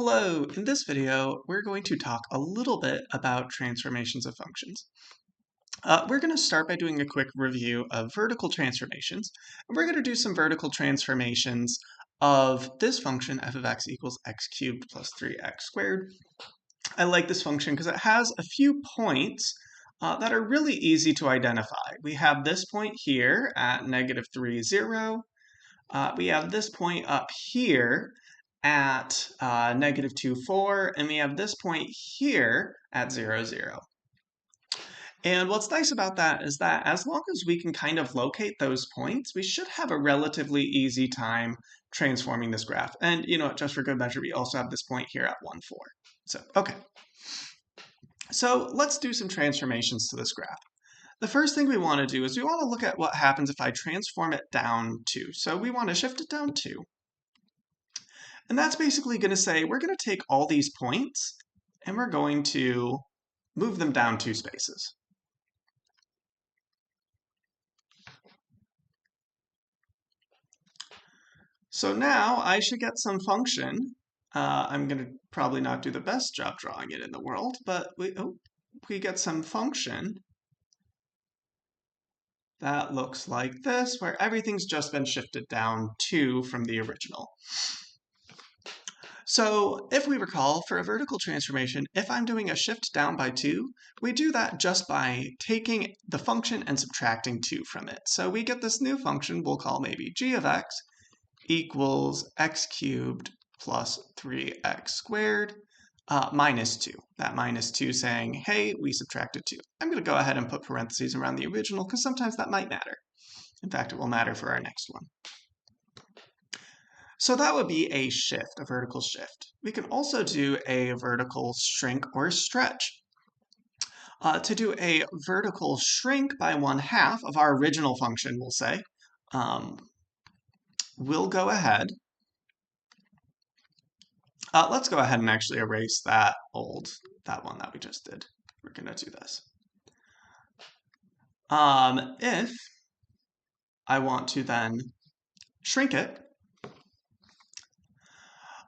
Hello, in this video, we're going to talk a little bit about transformations of functions. We're going to start by doing a quick review of vertical transformations, and we're going to do some vertical transformations of this function f of x equals x cubed plus 3x squared. I like this function because it has a few points that are really easy to identify. We have this point here at -3, 0. We have this point up here at -2, 4, and we have this point here at 0, 0. And what's nice about that is that as long as we can kind of locate those points, we should have a relatively easy time transforming this graph. And you know what, just for good measure, we also have this point here at 1, 4. So, okay. So let's do some transformations to this graph. The first thing we want to do is we want to look at what happens if I transform it down 2. So we want to shift it down 2. And that's basically going to say we're going to take all these points and we're going to move them down 2 spaces. So now I should get some function. I'm going to probably not do the best job drawing it in the world, but we get some function that looks like this, where everything's just been shifted down 2 from the original. So if we recall, for a vertical transformation, if I'm doing a shift down by 2, we do that just by taking the function and subtracting 2 from it. So we get this new function we'll call maybe g of x equals x cubed plus 3x squared minus 2. That minus 2 saying, hey, we subtracted 2. I'm going to go ahead and put parentheses around the original because sometimes that might matter. In fact, it will matter for our next one. So that would be a shift, a vertical shift. We can also do a vertical shrink or stretch. To do a vertical shrink by 1/2 of our original function, we'll say, we'll go ahead. Let's go ahead and actually erase that one that we just did. We're going to do this. If I want to then shrink it,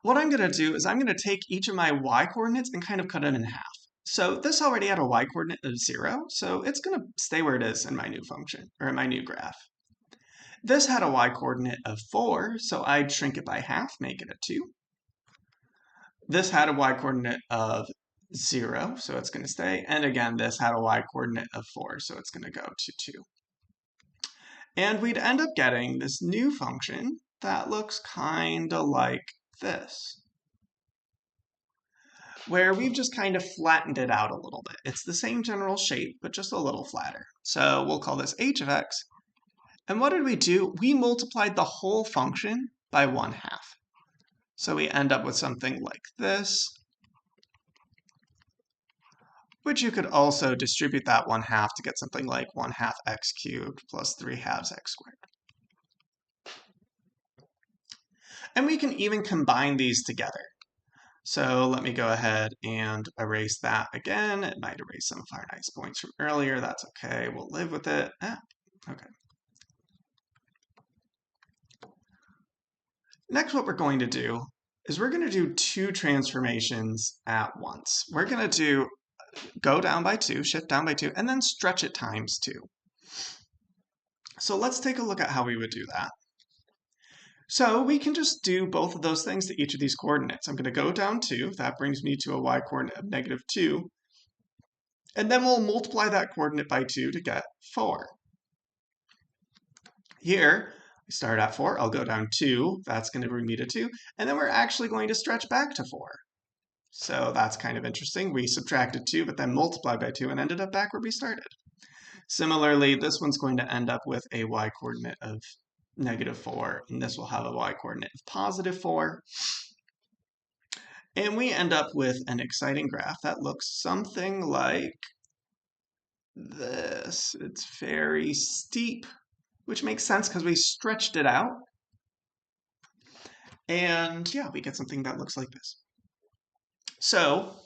what I'm going to do is I'm going to take each of my y-coordinates and kind of cut it in half. So this already had a y-coordinate of 0, so it's going to stay where it is in my new function, or in my new graph. This had a y-coordinate of 4, so I'd shrink it by half, make it a 2. This had a y-coordinate of 0, so it's going to stay. And again, this had a y-coordinate of 4, so it's going to go to 2. And we'd end up getting this new function that looks kind of like this, where we've just kind of flattened it out a little bit. It's the same general shape, but just a little flatter. So we'll call this h of x. And what did we do? We multiplied the whole function by 1/2. So we end up with something like this, which you could also distribute that 1/2 to get something like 1/2 x cubed plus 3/2 x squared. And we can even combine these together. So let me go ahead and erase that again. It might erase some of our nice points from earlier. That's okay. We'll live with it. Okay. Next, what we're going to do is we're going to do 2 transformations at once. We're going to do go down by 2, shift down by 2, and then stretch it times 2. So let's take a look at how we would do that. So we can just do both of those things to each of these coordinates. I'm going to go down 2. That brings me to a y-coordinate of -2. And then we'll multiply that coordinate by 2 to get 4. Here, we start at 4. I'll go down 2. That's going to bring me to 2. And then we're actually going to stretch back to 4. So that's kind of interesting. We subtracted 2, but then multiplied by 2 and ended up back where we started. Similarly, this one's going to end up with a y-coordinate of -4, and this will have a y-coordinate of +4. And we end up with an exciting graph that looks something like this. It's very steep, which makes sense because we stretched it out. And yeah, we get something that looks like this. So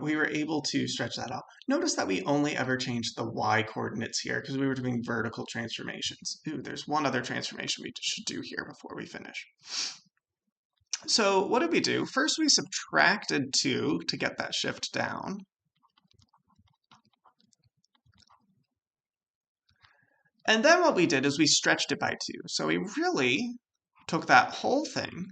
we were able to stretch that out. Notice that we only ever changed the y-coordinates here because we were doing vertical transformations. Ooh, there's one other transformation we should do here before we finish. So what did we do? First, we subtracted 2 to get that shift down. And then what we did is we stretched it by 2. So we really took that whole thing,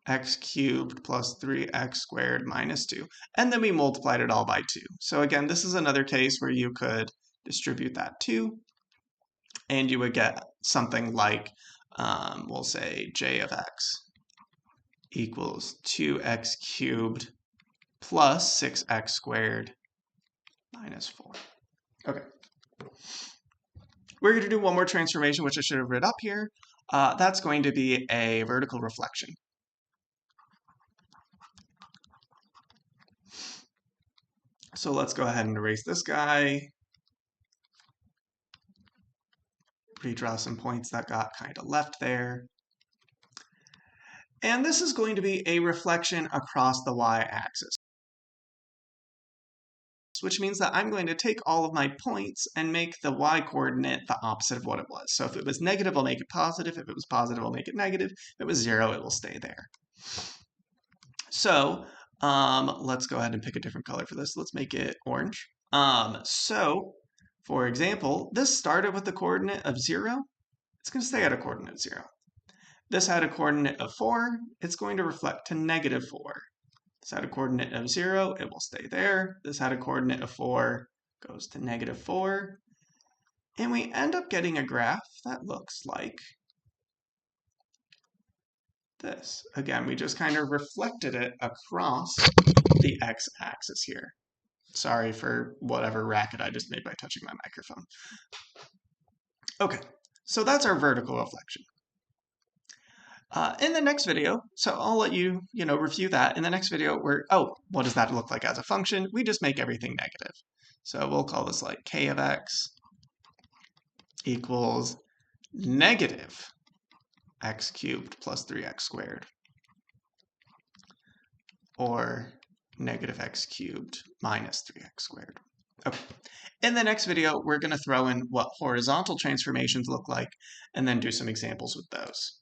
x cubed plus 3x squared minus 2, and then we multiplied it all by 2. So again, this is another case where you could distribute that 2, and you would get something like, we'll say j of x equals 2x cubed plus 6x squared minus 4. Okay. We're going to do one more transformation, which I should have written up here. That's going to be a vertical reflection. So let's go ahead and erase this guy. Redraw some points that got kind of left there. And this is going to be a reflection across the y-axis, which means that I'm going to take all of my points and make the y-coordinate the opposite of what it was. So if it was negative, I'll make it positive. If it was positive, I'll make it negative. If it was 0, it will stay there. So let's go ahead and pick a different color for this. Let's make it orange. So for example, this started with the coordinate of 0. It's going to stay at a coordinate 0. This had a coordinate of 4. It's going to reflect to negative 4. This had a coordinate of 0. It will stay there. This had a coordinate of 4. Goes to negative 4. And we end up getting a graph that looks like this. Again, we just kind of reflected it across the x-axis here. Sorry for whatever racket I just made by touching my microphone. Okay, so that's our vertical reflection. In the next video, so I'll let you, review that. In the next video, what does that look like as a function? We just make everything negative. So we'll call this like k of x equals negative x cubed plus 3x squared, or negative x cubed minus 3x squared. Okay. In the next video, we're going to throw in what horizontal transformations look like and then do some examples with those.